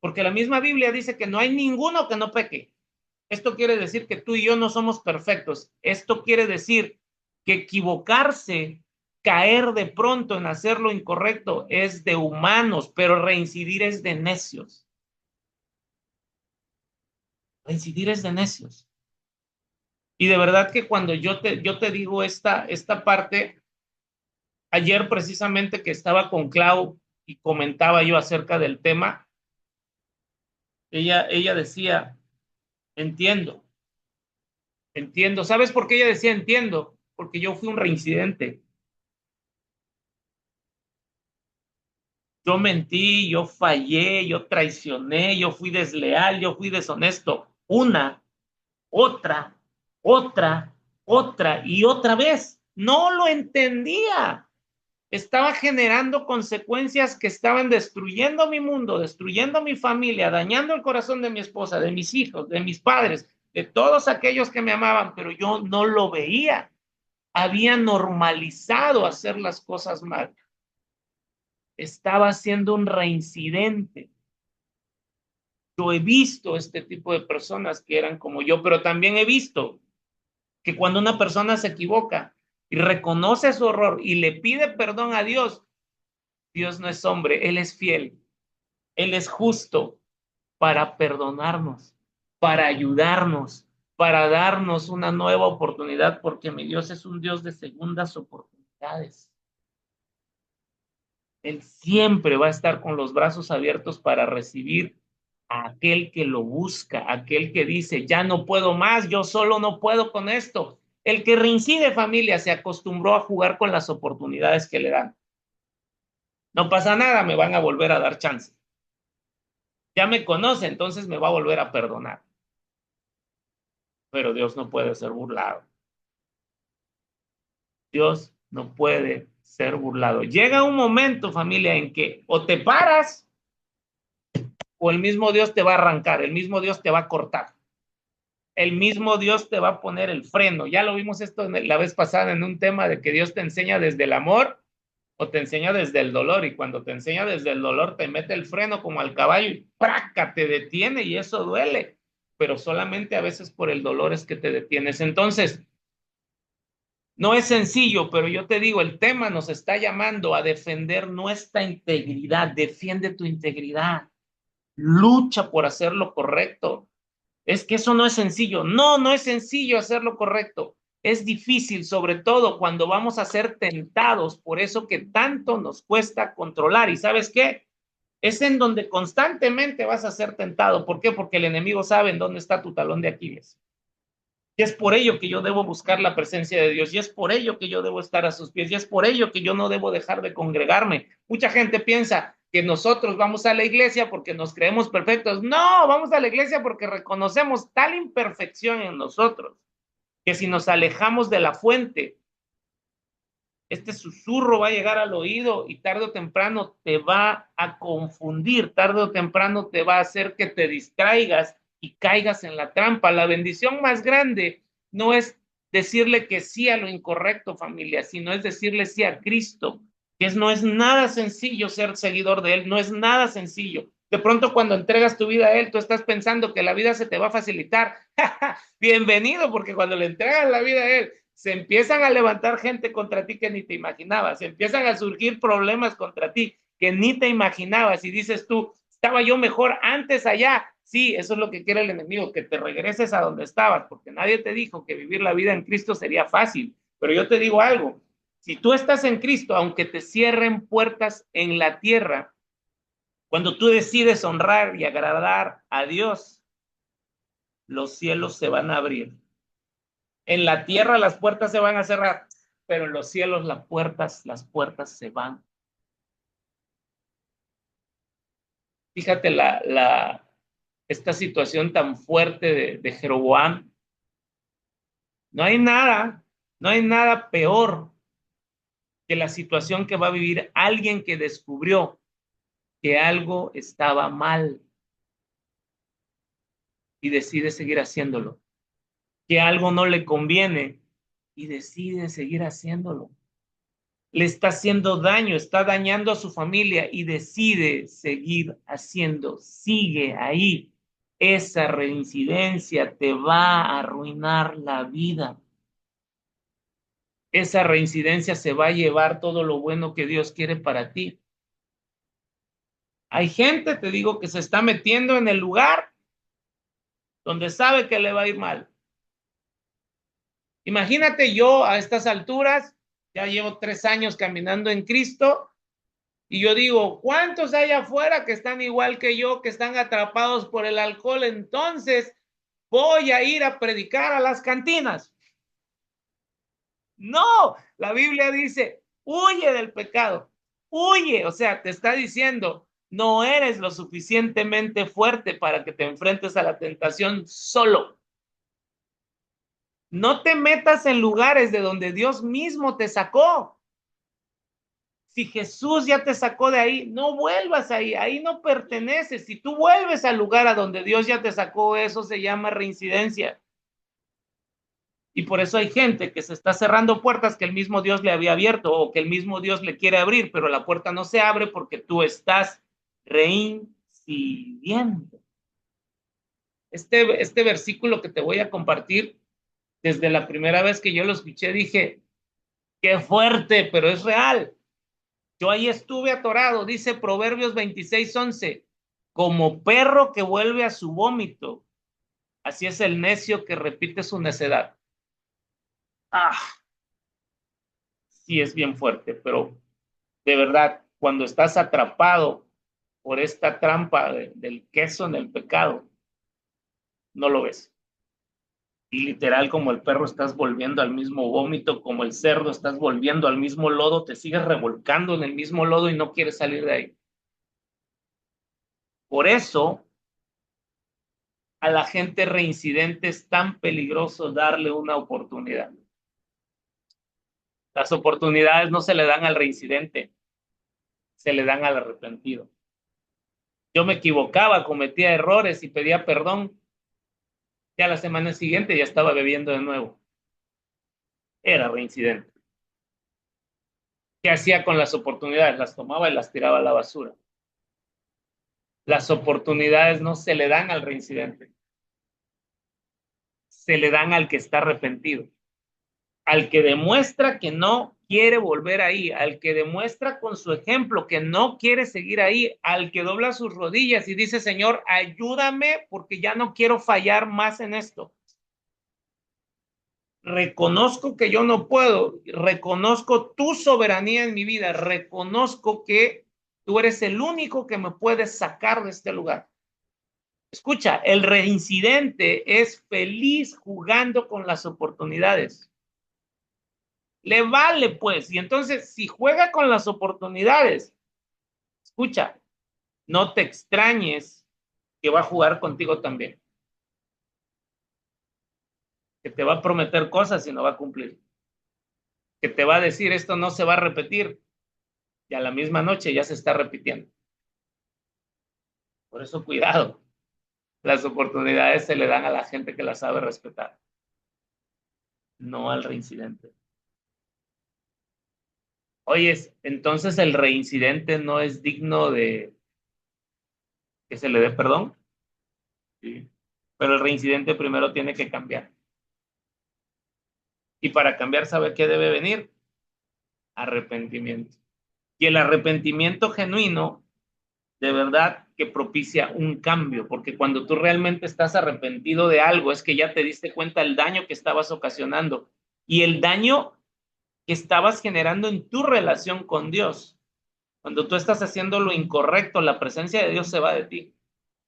Porque la misma Biblia dice que no hay ninguno que no peque. Esto quiere decir que tú y yo no somos perfectos. Esto quiere decir que equivocarse, caer de pronto en hacer lo incorrecto es de humanos, pero reincidir es de necios. Reincidir es de necios. Y de verdad que cuando yo te digo esta parte, ayer precisamente que estaba con Clau y comentaba yo acerca del tema, ella decía, entiendo. Entiendo. ¿Sabes por qué ella decía entiendo? Porque yo fui un reincidente. Yo mentí, yo fallé, yo traicioné, yo fui desleal, yo fui deshonesto. Una, otra, otra, otra y otra vez. No lo entendía. Estaba generando consecuencias que estaban destruyendo mi mundo, destruyendo mi familia, dañando el corazón de mi esposa, de mis hijos, de mis padres, de todos aquellos que me amaban, pero yo no lo veía. Había normalizado hacer las cosas mal. Estaba siendo un reincidente. Yo he visto este tipo de personas que eran como yo, pero también he visto que cuando una persona se equivoca y reconoce su error y le pide perdón a Dios, Dios no es hombre, Él es fiel, Él es justo para perdonarnos, para ayudarnos, para darnos una nueva oportunidad, porque mi Dios es un Dios de segundas oportunidades. Él siempre va a estar con los brazos abiertos para recibir a aquel que lo busca, aquel que dice, ya no puedo más, yo solo no puedo con esto. El que reincide, familia, se acostumbró a jugar con las oportunidades que le dan. No pasa nada, me van a volver a dar chance. Ya me conoce, entonces me va a volver a perdonar. Pero Dios no puede ser burlado. Dios no puede ser burlado. Llega un momento, familia, en que o te paras o el mismo Dios te va a arrancar, el mismo Dios te va a cortar, el mismo Dios te va a poner el freno. Ya lo vimos esto la vez pasada en un tema de que Dios te enseña desde el amor o te enseña desde el dolor, y cuando te enseña desde el dolor te mete el freno como al caballo y ¡praca! Te detiene y eso duele, pero solamente a veces por el dolor es que te detienes. Entonces, no es sencillo, pero yo te digo, el tema nos está llamando a defender nuestra integridad. Defiende tu integridad. Lucha por hacer lo correcto. Es que eso no es sencillo. No, no es sencillo hacer lo correcto. Es difícil, sobre todo cuando vamos a ser tentados por eso que tanto nos cuesta controlar. ¿Y sabes qué? Es en donde constantemente vas a ser tentado. ¿Por qué? Porque el enemigo sabe en dónde está tu talón de Aquiles. Y es por ello que yo debo buscar la presencia de Dios, y es por ello que yo debo estar a sus pies, y es por ello que yo no debo dejar de congregarme. Mucha gente piensa que nosotros vamos a la iglesia porque nos creemos perfectos. No, vamos a la iglesia porque reconocemos tal imperfección en nosotros, que si nos alejamos de la fuente, este susurro va a llegar al oído y tarde o temprano te va a confundir, tarde o temprano te va a hacer que te distraigas y caigas en la trampa. La bendición más grande no es decirle que sí a lo incorrecto, familia, sino es decirle sí a Cristo, que no es nada sencillo ser seguidor de Él, no es nada sencillo. De pronto cuando entregas tu vida a Él, tú estás pensando que la vida se te va a facilitar. Bienvenido, porque cuando le entregas la vida a Él, se empiezan a levantar gente contra ti que ni te imaginabas, se empiezan a surgir problemas contra ti que ni te imaginabas, y dices tú, Estaba yo mejor antes allá. Sí, eso es lo que quiere el enemigo, que te regreses a donde estabas, porque nadie te dijo que vivir la vida en Cristo sería fácil. Pero yo te digo algo, si tú estás en Cristo, aunque te cierren puertas en la tierra, cuando tú decides honrar y agradar a Dios, los cielos se van a abrir. En la tierra las puertas se van a cerrar, pero en los cielos las puertas se van. Fíjate esta situación tan fuerte de Jeroboam. No hay nada, no hay nada peor que la situación que va a vivir alguien que descubrió que algo estaba mal y decide seguir haciéndolo, que algo no le conviene y decide seguir haciéndolo. Le está haciendo daño, está dañando a su familia y decide seguir haciendo, sigue ahí. Esa reincidencia te va a arruinar la vida. Esa reincidencia se va a llevar todo lo bueno que Dios quiere para ti. Hay gente, te digo, que se está metiendo en el lugar donde sabe que le va a ir mal. Imagínate yo a estas alturas, ya llevo 3 años caminando en Cristo, y yo digo, ¿cuántos hay afuera que están igual que yo, que están atrapados por el alcohol? Entonces voy a ir a predicar a las cantinas. No, la Biblia dice, huye del pecado, huye. O sea, te está diciendo, no eres lo suficientemente fuerte para que te enfrentes a la tentación solo. No te metas en lugares de donde Dios mismo te sacó. Si Jesús ya te sacó de ahí, no vuelvas ahí, ahí no perteneces. Si tú vuelves al lugar a donde Dios ya te sacó, eso se llama reincidencia. Y por eso hay gente que se está cerrando puertas que el mismo Dios le había abierto o que el mismo Dios le quiere abrir, pero la puerta no se abre porque tú estás reincidiendo. Este versículo que te voy a compartir, desde la primera vez que yo lo escuché, dije, qué fuerte, pero es real. Yo ahí estuve atorado, dice Proverbios 26:11, como perro que vuelve a su vómito, así es el necio que repite su necedad. Ah, sí es bien fuerte, pero de verdad, cuando estás atrapado por esta trampa del queso en el pecado, no lo ves. Y literal, como el perro estás volviendo al mismo vómito, como el cerdo estás volviendo al mismo lodo, te sigues revolcando en el mismo lodo y no quieres salir de ahí. Por eso, a la gente reincidente es tan peligroso darle una oportunidad. Las oportunidades no se le dan al reincidente, se le dan al arrepentido. Yo me equivocaba, cometía errores y pedía perdón. Ya la semana siguiente ya estaba bebiendo de nuevo. Era reincidente. ¿Qué hacía con las oportunidades? Las tomaba y las tiraba a la basura. Las oportunidades no se le dan al reincidente, se le dan al que está arrepentido, al que demuestra que no quiere volver ahí, al que demuestra con su ejemplo que no quiere seguir ahí, al que dobla sus rodillas y dice, Señor, ayúdame porque ya no quiero fallar más en esto. Reconozco que yo no puedo, reconozco tu soberanía en mi vida, reconozco que tú eres el único que me puedes sacar de este lugar. Escucha, el reincidente es feliz jugando con las oportunidades. Le vale, pues. Y entonces, si juega con las oportunidades, escucha, no te extrañes que va a jugar contigo también. Que te va a prometer cosas y no va a cumplir. Que te va a decir esto no se va a repetir. Y a la misma noche ya se está repitiendo. Por eso, cuidado. Las oportunidades se le dan a la gente que las sabe respetar, no al reincidente. Oye, entonces el reincidente no es digno de que se le dé perdón. Sí. Pero el reincidente primero tiene que cambiar. Y para cambiar, ¿sabe qué debe venir? Arrepentimiento. Y el arrepentimiento genuino, de verdad, que propicia un cambio, porque cuando tú realmente estás arrepentido de algo, es que ya te diste cuenta del daño que estabas ocasionando y el daño que estabas generando en tu relación con Dios. Cuando tú estás haciendo lo incorrecto, la presencia de Dios se va de ti.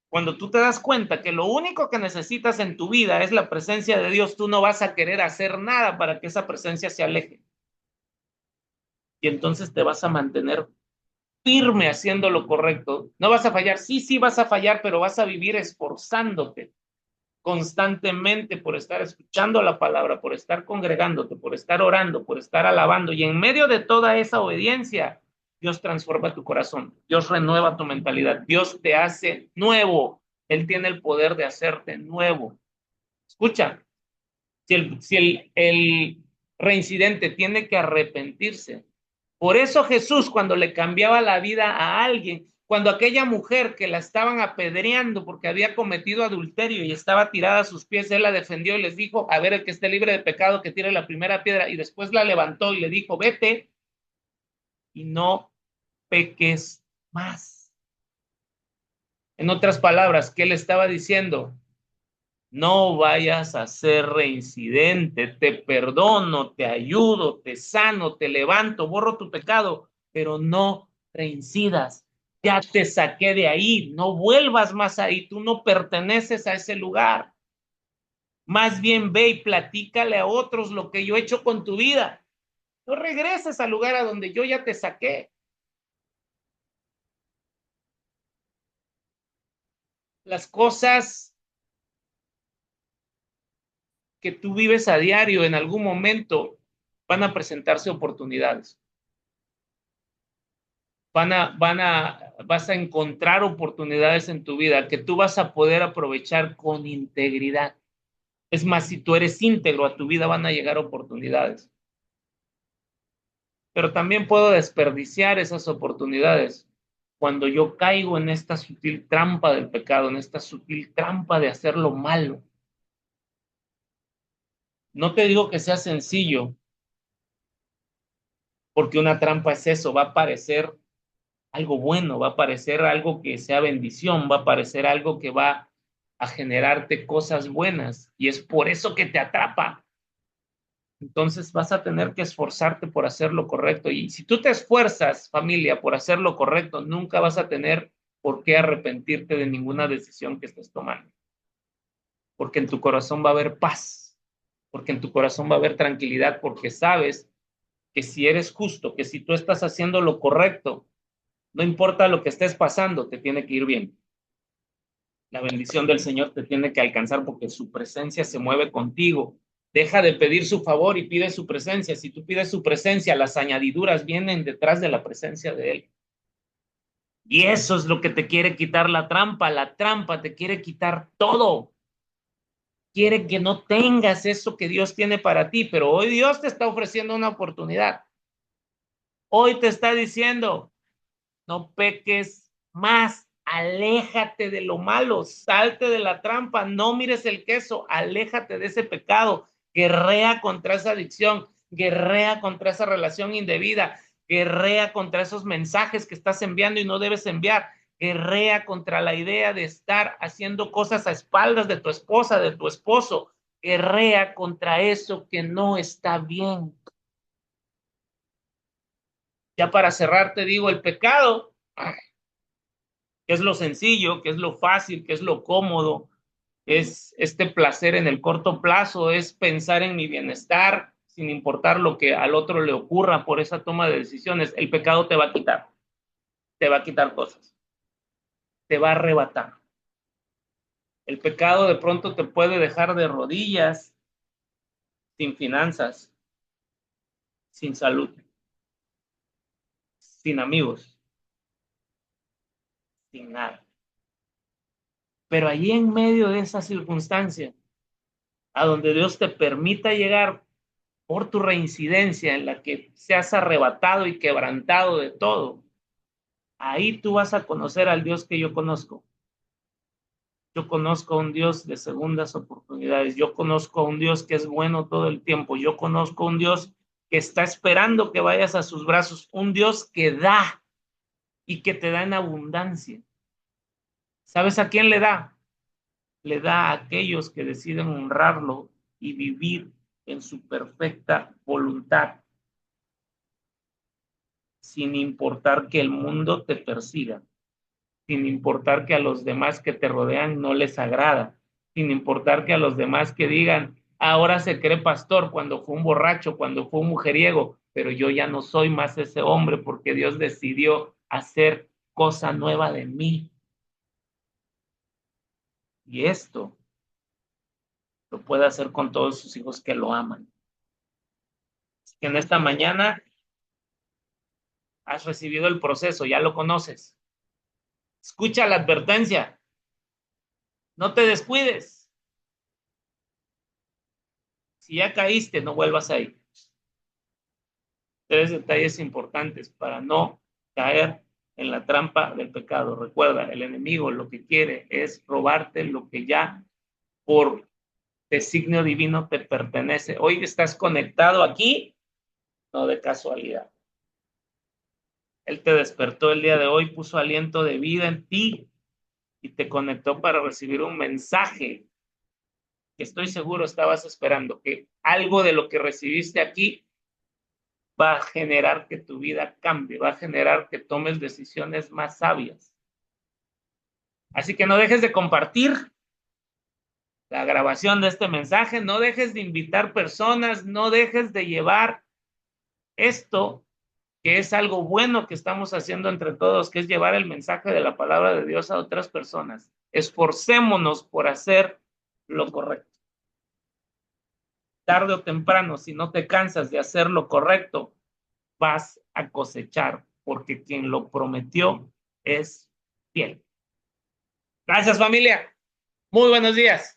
Cuando tú te das cuenta que lo único que necesitas en tu vida es la presencia de Dios, tú no vas a querer hacer nada para que esa presencia se aleje. Y entonces te vas a mantener firme haciendo lo correcto. No vas a fallar, sí vas a fallar, pero vas a vivir esforzándote constantemente por estar escuchando la palabra, por estar congregándote, por estar orando, por estar alabando. Y en medio de toda esa obediencia, Dios transforma tu corazón, Dios renueva tu mentalidad, Dios te hace nuevo. Él tiene el poder de hacerte nuevo. Escucha, si el reincidente tiene que arrepentirse. Por eso Jesús, cuando le cambiaba la vida a alguien, cuando aquella mujer que la estaban apedreando porque había cometido adulterio y estaba tirada a sus pies, él la defendió y les dijo, a ver, el que esté libre de pecado, que tire la primera piedra, y después la levantó y le dijo, vete y no peques más. En otras palabras, ¿qué le estaba diciendo? No vayas a ser reincidente, te perdono, te ayudo, te sano, te levanto, borro tu pecado, pero no reincidas. Ya te saqué de ahí, no vuelvas más ahí, tú no perteneces a ese lugar. Más bien ve y platícale a otros lo que yo he hecho con tu vida. No regreses al lugar a donde yo ya te saqué. Las cosas que tú vives a diario en algún momento van a presentarse oportunidades. Vas a encontrar oportunidades en tu vida que tú vas a poder aprovechar con integridad. Es más, si tú eres íntegro a tu vida van a llegar oportunidades. Pero también puedo desperdiciar esas oportunidades cuando yo caigo en esta sutil trampa del pecado, en esta sutil trampa de hacer lo malo. No te digo que sea sencillo, porque una trampa es eso, va a parecer algo bueno, va a parecer algo que sea bendición, va a parecer algo que va a generarte cosas buenas y es por eso que te atrapa. Entonces vas a tener que esforzarte por hacer lo correcto y si tú te esfuerzas, familia, por hacer lo correcto, nunca vas a tener por qué arrepentirte de ninguna decisión que estés tomando, porque en tu corazón va a haber paz, porque en tu corazón va a haber tranquilidad, porque sabes que si eres justo, que si tú estás haciendo lo correcto, no importa lo que estés pasando, te tiene que ir bien. La bendición del Señor te tiene que alcanzar porque su presencia se mueve contigo. Deja de pedir su favor y pide su presencia. Si tú pides su presencia, las añadiduras vienen detrás de la presencia de Él. Y eso es lo que te quiere quitar la trampa. La trampa te quiere quitar todo. Quiere que no tengas eso que Dios tiene para ti, pero hoy Dios te está ofreciendo una oportunidad. Hoy te está diciendo, no peques más, aléjate de lo malo, salte de la trampa, no mires el queso, aléjate de ese pecado, guerrea contra esa adicción, guerrea contra esa relación indebida, guerrea contra esos mensajes que estás enviando y no debes enviar, guerrea contra la idea de estar haciendo cosas a espaldas de tu esposa, de tu esposo, guerrea contra eso que no está bien. Ya para cerrar te digo, el pecado que es lo sencillo, que es lo fácil, que es lo cómodo, es este placer en el corto plazo, es pensar en mi bienestar sin importar lo que al otro le ocurra por esa toma de decisiones. El pecado te va a quitar cosas, te va a arrebatar. El pecado de pronto te puede dejar de rodillas, sin finanzas, sin salud, sin amigos, sin nada. Pero allí en medio de esa circunstancia, a donde Dios te permita llegar por tu reincidencia en la que seas arrebatado y quebrantado de todo, ahí tú vas a conocer al Dios que yo conozco. Yo conozco a un Dios de segundas oportunidades. Yo conozco a un Dios que es bueno todo el tiempo. Yo conozco a un Dios que está esperando que vayas a sus brazos. Un Dios que da y que te da en abundancia. ¿Sabes a quién le da? Le da a aquellos que deciden honrarlo y vivir en su perfecta voluntad, sin importar que el mundo te persiga, sin importar que a los demás que te rodean no les agrada, sin importar que a los demás que digan, ahora se cree pastor cuando fue un borracho, cuando fue un mujeriego, pero yo ya no soy más ese hombre porque Dios decidió hacer cosa nueva de mí. Y esto lo puede hacer con todos sus hijos que lo aman. Así que en esta mañana has recibido el proceso, ya lo conoces. Escucha la advertencia, no te descuides. Si ya caíste, no vuelvas ahí. Tres detalles importantes para no caer en la trampa del pecado. Recuerda, el enemigo lo que quiere es robarte lo que ya por designio divino te pertenece. Hoy estás conectado aquí, no de casualidad. Él te despertó el día de hoy, puso aliento de vida en ti y te conectó para recibir un mensaje que estoy seguro estabas esperando, que algo de lo que recibiste aquí va a generar que tu vida cambie, va a generar que tomes decisiones más sabias. Así que no dejes de compartir la grabación de este mensaje, no dejes de invitar personas, no dejes de llevar esto, que es algo bueno que estamos haciendo entre todos, que es llevar el mensaje de la palabra de Dios a otras personas. Esforcémonos por hacer lo correcto. Tarde o temprano, si no te cansas de hacer lo correcto, vas a cosechar, porque quien lo prometió es fiel. Gracias, familia. Muy buenos días.